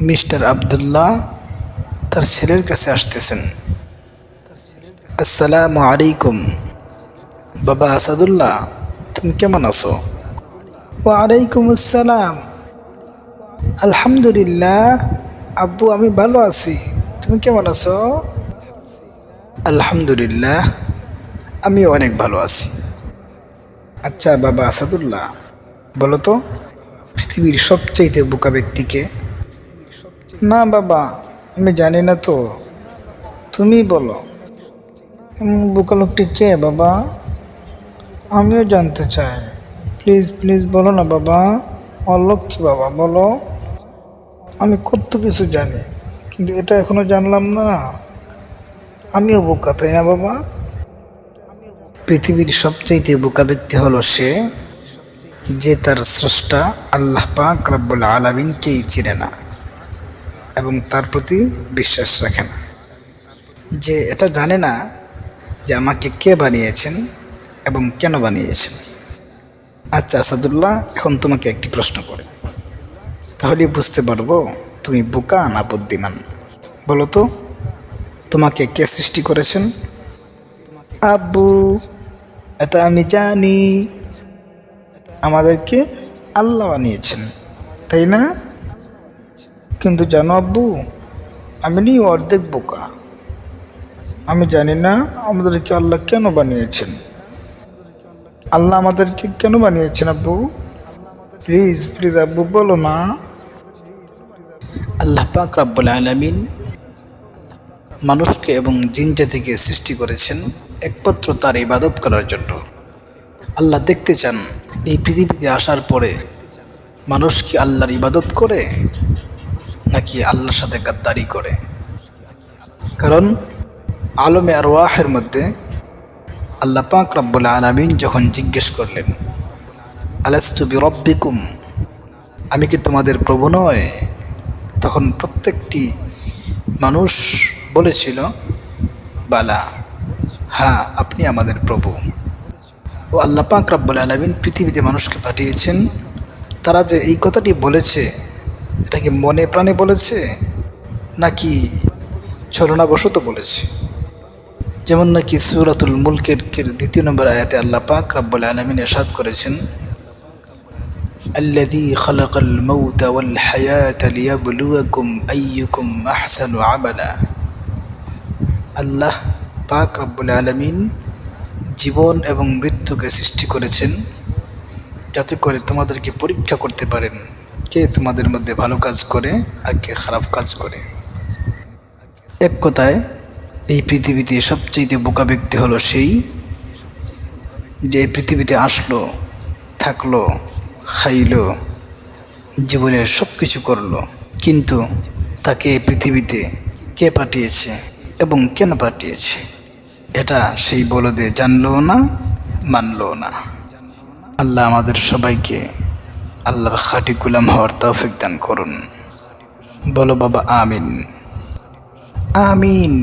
Mister Abdullah তার ছেলের কাছে আসতেছেন। আসসালামু আলাইকুম। বাবা আসাদুল্লাহ, তুমি কেমন আছো? ওয়ালাইকুম আসসালাম। আলহামদুলিল্লাহ আব্বু, আমি ভালো আছি। তুমি কেমন আছো? আলহামদুলিল্লাহ, আমি অনেক ভালো আছি। আচ্ছা বাবা আসাদুল্লাহ, বলো তো, পৃথিবীর সবচাইতে বোকা ব্যক্তিকে? না বাবা, আমি জানি না তো, তুমি বলো। বোকা লোকটি কে বাবা? আমিও জানতে চাই। প্লিজ প্লিজ বলো না বাবা। অলক্ষী বাবা, বলো। আমি কত কিছু জানি, কিন্তু এটা এখনো জানলাম না। আমিও বোকা, তাই না বাবা? পৃথিবীর সবচাইতে বোকা ব্যক্তি হলো সে, যে তার স্রষ্টা আল্লাহ পাক রব্বুল আলামিনকেই চিনে না এবং তার প্রতি বিশ্বাস রাখে না। যে এটা জানে না যে আমাকে কে বানিয়েছেন এবং কেন বানিয়েছেন। আচ্ছা আসাদুল্লাহ, এখন তোমাকে একটি প্রশ্ন করে, তাহলে বুঝতে পারবো তুমি বোকা না বুদ্ধিমান। বলো তো, তোমাকে কে সৃষ্টি করেছেন? আব্বু, এটা আমি জানি। আমাদেরকে আল্লাহ বানিয়েছেন, তাই না? কিন্তু জানো আব্বু, আমি অর্ধেক বোকা। আমি জানি না আমাদেরকে আল্লাহ কেন বানিয়েছেন। আল্লাহ আমাদেরকে কেন বানিয়েছেন আব্বু? প্লিজ প্লিজ আব্বু, বলো না। আল্লাহ পাক রব্বুল আলামিন মানুষকে এবং জিন জাতিকে সৃষ্টি করেছেন একমাত্র তার ইবাদত করার জন্য। আল্লাহ দেখতে চান এই পৃথিবীতে আসার পরে মানুষ কি আল্লাহর ইবাদত করে নাকি আল্লাহর সাথে গাদ্দারি করে। কারণ আলমে আরওয়াহের মধ্যে আল্লাহ পাক রব্বুল আলামিন যখন জিজ্ঞেস করলেন, আলাস্তু বিরব্বিকুম, আমি কি তোমাদের প্রভু নয়? তখন প্রত্যেকটি মানুষ বলেছিল, বালা, হ্যাঁ আপনি আমাদের প্রভু। ও আল্লাহ পাক রব্বুল আলামিন পৃথিবীতে মানুষকে পাঠিয়েছেন, তারা যে এই কথাটি বলেছে, এটা কি মনে প্রাণে বলেছে নাকি ছলনাবশত বলেছে? যেমন নাকি সূরাতুল মুলকের 2 নম্বর আয়াতে আল্লাহ পাক রব্বুল আলামিন ইরশাদ করেছেন, আল্লাযী খালাকাল মাউতা ওয়াল হায়াতা লিয়াবলুয়াকুম আইয়ুকুম আহসানু আমালা। আল্লাহ পাক রব্বুল আলামিন জীবন এবং মৃত্যুকে সৃষ্টি করেছেন যাতে করে তোমাদেরকে পরীক্ষা করতে পারেন কে তোমাদের মধ্যে ভালো কাজ করে আর কে খারাপ কাজ করে। এক কথায় এই পৃথিবীতে সবচেয়ে বোকা ব্যক্তি হলো সেই, যে পৃথিবীতে আসলো, থাকলো, খাইলো, জীবনের সব কিছু করলো, কিন্তু তাকে পৃথিবীতে কে পাঠিয়েছে এবং কেন পাঠিয়েছে এটা সেই বলদে জানলো না, মানলো না। আল্লাহ আমাদের সবাইকে আল্লাহর খাঁটি গোলাম হওয়ার তৌফিক দান করুন। বলো বাবা আমিন। আমিন।